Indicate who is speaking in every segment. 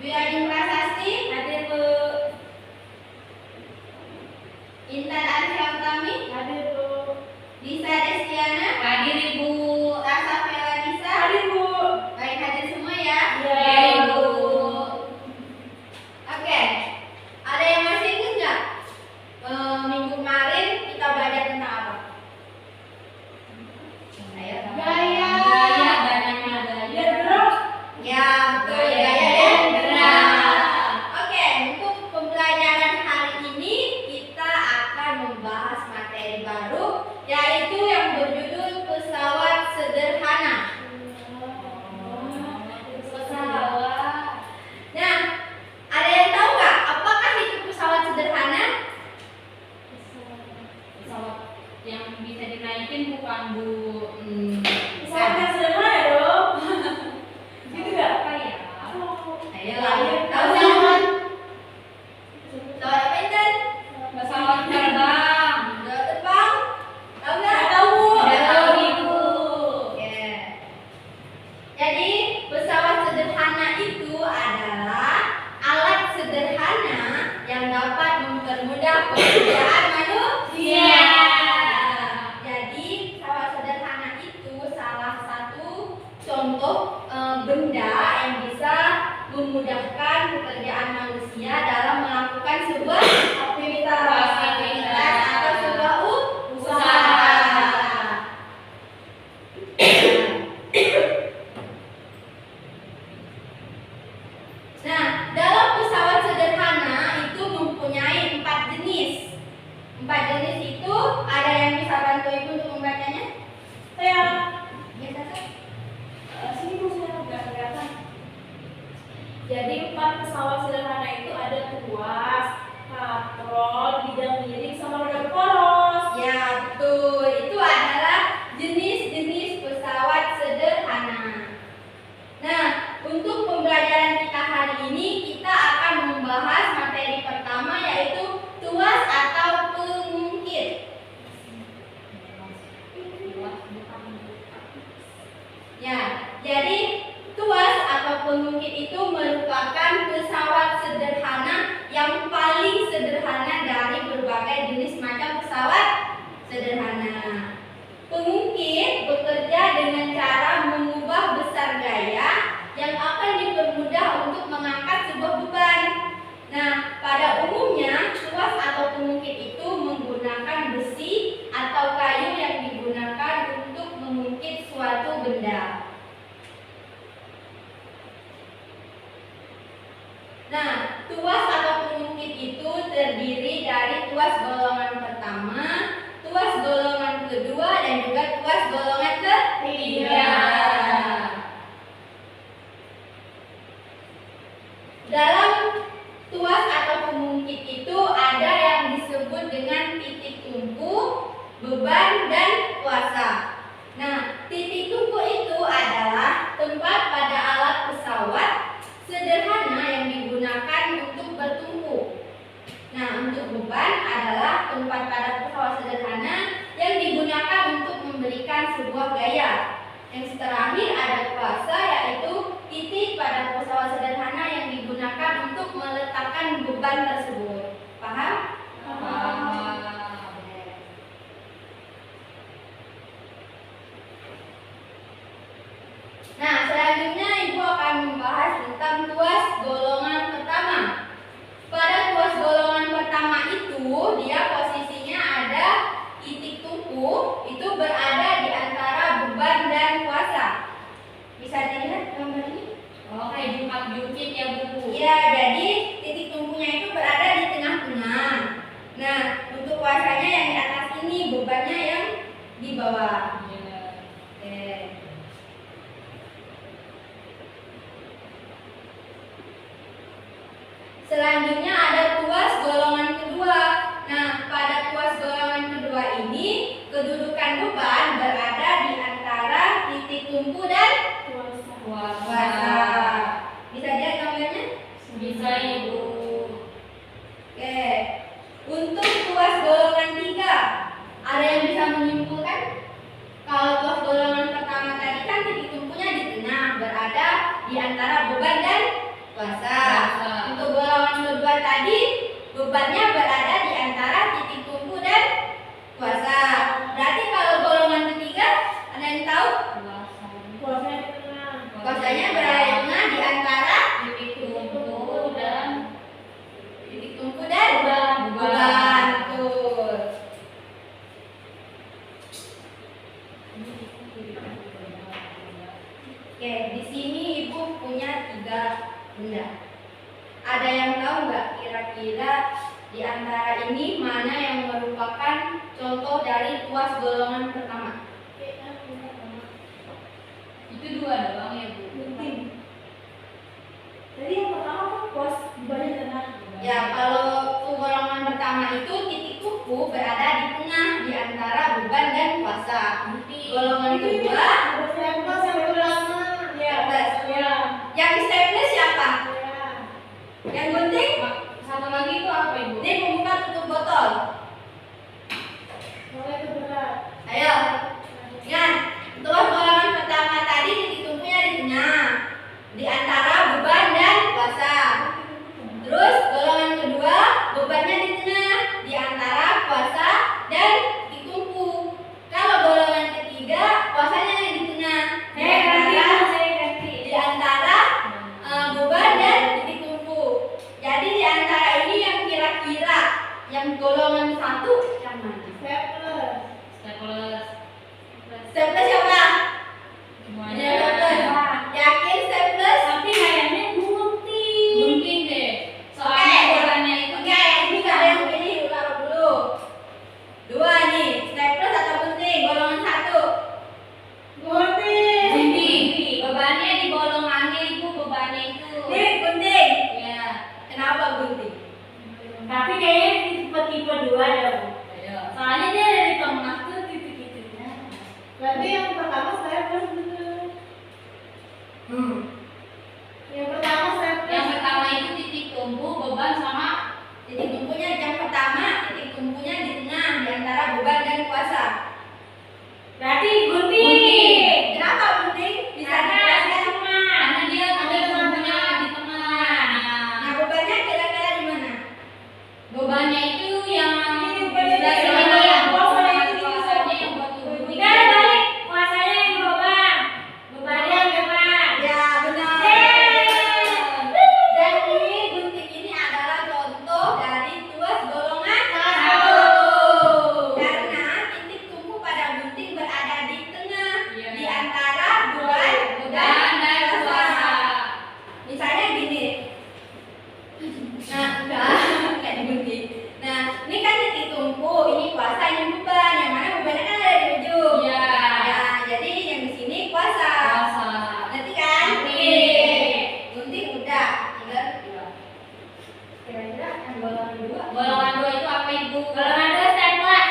Speaker 1: Dwi Ading Prasasti.
Speaker 2: Hadir Bu.
Speaker 1: Intan Arifah Utami.
Speaker 2: Hadir Bu.
Speaker 1: Lisa Destiana.
Speaker 2: Hadir Ibu.
Speaker 1: Rasa Felanisa.
Speaker 2: Hadir Bu.
Speaker 1: Baik, hadir semua ya.
Speaker 2: Iya Ibu.
Speaker 1: Oke, ada yang masih ingat nggak? Minggu kemarin kita belajar tentang apa? Ayo.
Speaker 2: Gaya. Gaya, banyak gaya. Gerak.
Speaker 1: Ya, betul.
Speaker 2: Gaya
Speaker 1: Gaya
Speaker 2: dan
Speaker 1: dan
Speaker 2: gerak.
Speaker 1: gerak. Oke, untuk pembelajaran hari ini kita akan membahas materi baru, yaitu yang berjudul pesawat sederhana.
Speaker 2: Pesawat.
Speaker 1: Nah, ada yang tahu nggak apakah itu pesawat sederhana?
Speaker 2: Pesawat yang bisa dinaikin bukan Bu.
Speaker 1: Pesawat yang
Speaker 2: sederhana dong. Gitu nggak? Apa ya?
Speaker 1: Ayo, tahu nggak? Pesawat apa itu?
Speaker 2: Pesawat terbang.
Speaker 1: Pesawat terbang? Tahu nggak?
Speaker 2: Nggak tahu, Bu.
Speaker 1: Nggak tahu,
Speaker 2: Ibu.
Speaker 1: Oke. Jadi pesawat sederhana itu adalah alat sederhana yang dapat mempermudah pekerjaan manusia. Jadi pesawat sederhana itu salah satu contoh benda yang bisa memudahkan pekerjaan manusia dalam melakukan sebuah aktivitas atau sebuah usaha. Nah, dalam pesawat sederhana itu mempunyai 4 jenis. 4 jenis itu ada yang bisa bantu Ibu untuk membacanya?
Speaker 2: Saya
Speaker 1: Bisa kan?
Speaker 2: sini Bu, saya nggak kelihatan. Jadi 4 pesawat sederhana itu ada tuas, kaprol, bidang miring, sama roda poros.
Speaker 1: Ya, betul. Itu adalah jenis-jenis pesawat sederhana. Nah, untuk pembelajaran kita hari ini kita akan membahas materi pertama, yaitu tuas atau pengungkit. Ya, jadi tuas atau pengungkit itu merupakan pesawat sederhana yang paling sederhana dari berbagai jenis macam pesawat sederhana. Pengungkit bekerja dengan cara mengubah besar gaya yang akan dipermudah untuk mengangkat sebuah beban. Nah, pada umumnya tuas atau pengungkit itu menggunakan besi atau kayu yang digunakan untuk mengungkit suatu benda. Nah, tuas atau pengungkit itu terdiri dari tuas golongan pertama, tuas golongan kedua, dan juga tuas golongan ketiga. Dalam tuas atau pengungkit itu ada yang disebut dengan titik tumpu, beban, dan kuasa. Nah, titik tumpu itu adalah tempat pada alat pesawat sederhana yang digunakan untuk bertumpu. Nah, untuk beban adalah tempat pada pesawat sederhana yang digunakan untuk memberikan sebuah gaya. Yang terakhir ada kuasa, yaitu titik pada pesawat sederhana yang digunakan untuk meletakkan beban tersebut. Paham?
Speaker 2: Paham.
Speaker 1: Nah, selanjutnya Ibu akan membahas tentang tuas golongan pertama. Pada tuas golongan pertama itu, dia posisinya ada titik tumpu, itu berada di antara beban dan kuasa. Bisa dilihat gambar ini?
Speaker 2: Oh, kayak jungkit ya Bu.
Speaker 1: Iya, jadi titik tumpunya itu berada di tengah-tengah. Nah, untuk kuasanya yang di atas ini, bebannya yang di bawah.
Speaker 2: Iya.
Speaker 1: Oke. Selanjutnya ada tuas golongan kedua. Nah, pada tuas golongan kedua ini, kedudukan beban berada di antara titik tumpu dan kuasa. Bisa lihat gambarnya?
Speaker 2: Bisa Ibu.
Speaker 1: Oke. Untuk tuas golongan 3, ada yang bisa menyimpulkan? Kalau tuas golongan pertama tadi kan titik tumpunya di tengah, berada di antara beban dan kuasa. tadi bebannya berada di antara titik tumpu dan kuasa. Berarti kalau golongan ketiga, ada yang tahu?
Speaker 2: Kuasanya di tengah.
Speaker 1: Kuasanya berada di tengah di antara
Speaker 3: titik tumpu dan
Speaker 1: beban. Betul. Oke, di sini Ibu punya 3 benda. Ada yang tahu nggak kira-kira di antara ini mana yang merupakan contoh dari tuas golongan pertama?
Speaker 3: itu 2 doang ya Bu.
Speaker 2: Gunting. Tadi yang pertama kan kuas bebannya di tengah.
Speaker 1: Ya, kalau golongan pertama itu titik tumpu berada di tengah di antara beban dan kuasa. Golongan kedua,
Speaker 2: Staples yang pertama. Ya.
Speaker 1: Staples.
Speaker 2: Ya.
Speaker 1: yang staples siapa?
Speaker 2: Ya.
Speaker 1: Yang gunting?
Speaker 3: Satu lagi itu apa Ibu?
Speaker 1: Ini pembuka tutup botol.
Speaker 2: Mulai itu berat.
Speaker 1: Ayo, ingat. Tuas golongan pertama tadi titik tumpunya di tengah di antara beban dan kuasa. Terus golongan kedua bebannya di tengah di antara kuasa dan titik tumpu. Kalau golongan ketiga kuasanya di tengah di antara beban dan titik tumpu. Jadi di antara ini yang kira-kira yang golongan 1 yang mana?
Speaker 2: Staples.
Speaker 3: Staples.
Speaker 1: Staples siapa?
Speaker 3: Semuanya.
Speaker 1: Staples. Yakin staples?
Speaker 2: Tapi kayaknya gunting.
Speaker 3: Mungkin deh. Soalnya ukurannya itu
Speaker 1: Oke, ini ada yang pilih taruh dulu. 2 nih, staples atau gunting? Golongan 1.
Speaker 2: Gunting.
Speaker 3: gunting. Bebannya di golongannya Ibu, bebannya itu.
Speaker 1: Nih, gunting.
Speaker 3: Ya.
Speaker 1: Kenapa gunting?
Speaker 2: Tapi kayaknya tipe-tipe 2 ada, Bu.
Speaker 3: Ayo. Soalnya dia ada di tengah tuh titik-titiknya.
Speaker 2: Berarti yang pertama staples bener. Yang pertama staples.
Speaker 3: Yang pertama itu titik tumpu, beban sama
Speaker 1: Titik tumpunya yang pertama, titik tumpunya di tengah di antara beban dan kuasa.
Speaker 2: Berarti gunting.
Speaker 1: Kenapa gunting? Bisa
Speaker 2: Karena
Speaker 1: dijelaskan?
Speaker 3: karena dia ada tumpunya di tengah.
Speaker 1: Nah, bebannya kira-kira di mana?
Speaker 3: Bebannya itu yang
Speaker 2: Ini bebannya
Speaker 3: sebelah
Speaker 2: di
Speaker 3: sini,
Speaker 2: sini.
Speaker 3: yang
Speaker 2: Kuasanya itu di
Speaker 3: kuasanya
Speaker 2: sini.
Speaker 3: yang buat gunting.
Speaker 2: Enggak balik. Kuasanya yang beban. Bebannya yang depan.
Speaker 1: Ya, benar.
Speaker 2: Yeay.
Speaker 1: Dan ini gunting ini adalah contoh dari tuas golongan
Speaker 2: 1.
Speaker 1: Karena titik tumpu pada gunting berada di tengah
Speaker 3: Iya.
Speaker 1: di antara beban
Speaker 3: Beban dan kuasa.
Speaker 1: Misalnya gini. Nah, kayak digunting. Nah, ini kan titik tumpu, ini kuasa, ini beban. Yang mana bebannya kan ada di ujung.
Speaker 3: Iya.
Speaker 1: Nah, jadi yang di sini kuasa.
Speaker 3: Kuasa.
Speaker 1: Ngerti kan?
Speaker 3: Ngerti.
Speaker 1: Gunting udah, tinggal dua. Kira-kira yang golongan 2.
Speaker 3: Golongan 2 itu apa Ibu?
Speaker 2: Golongan 2 staples.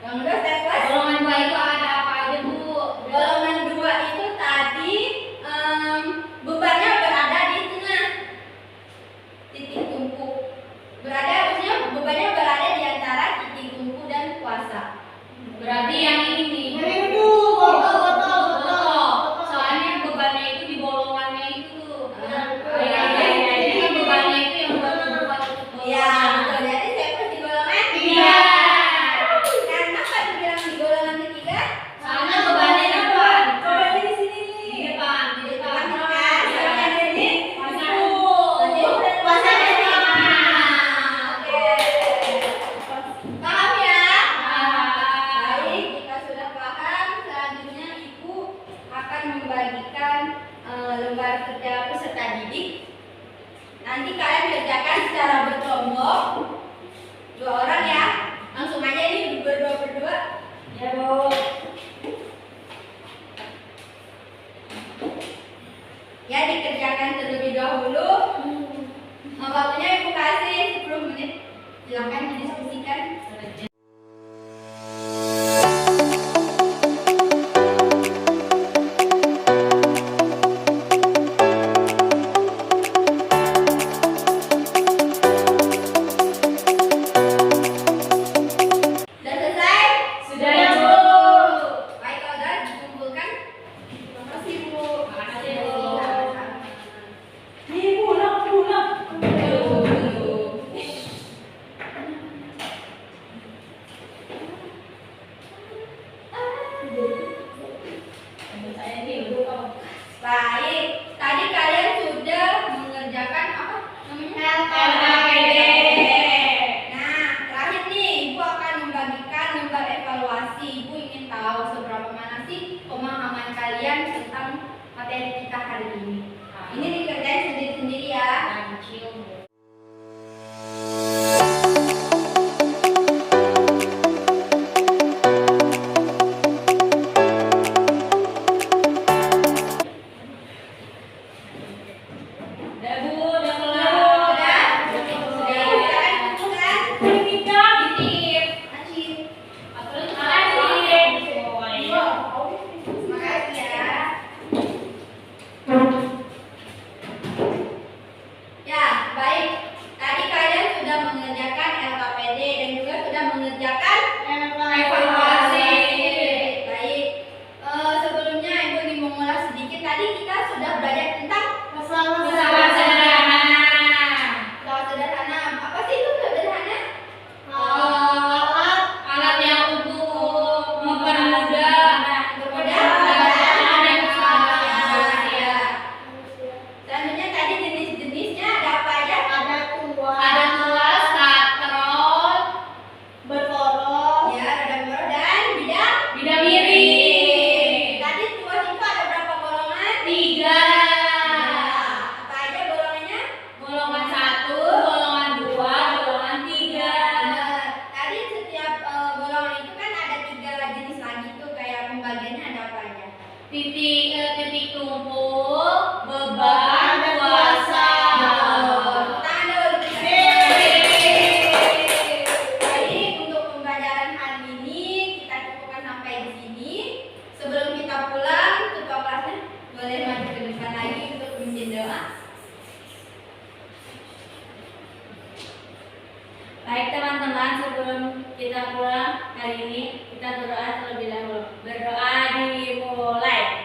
Speaker 1: Golongan 2 staples.
Speaker 3: Golongan 2 itu ada apa aja Bu?
Speaker 1: Golongan 2 itu tadi bebannya berada di tengah titik tumpu. Maksudnya bebannya berada di antara titik tumpu dan kuasa.
Speaker 3: Berarti yang ini nih.
Speaker 2: Yang itu botol.
Speaker 3: Soalnya bebannya itu di bolongannya itu.
Speaker 1: Iya,
Speaker 3: Jadi bebannya itu yang buat membuat
Speaker 1: Iya, betul. Jadi staples di golongan 3.
Speaker 3: Iya.
Speaker 1: Kenapa dibilang di golongan ketiga?
Speaker 3: Soalnya bebannya di depan.
Speaker 2: Bebannya di sini
Speaker 3: Di
Speaker 2: nih.
Speaker 3: depan, di
Speaker 1: Di
Speaker 3: depan.
Speaker 1: depan kan? Golongan ini
Speaker 3: Kuasa.
Speaker 1: Berarti kuasanya di tengah. Oke. Paham ya? Baik, jika sudah paham, selanjutnya Ibu akan membagikan lembar kerja peserta didik. Nanti kalian kerjakan secara berkelompok, 2 orang ya. Langsung aja ini berdua.
Speaker 2: Ya, Bu.
Speaker 1: Ya, dikerjakan terlebih dahulu. Waktunya Ibu kasih 10 menit. Silakan didiskusikan. Baik teman-teman, sebelum kita pulang hari ini, kita berdoa terlebih dahulu. Berdoa dimulai.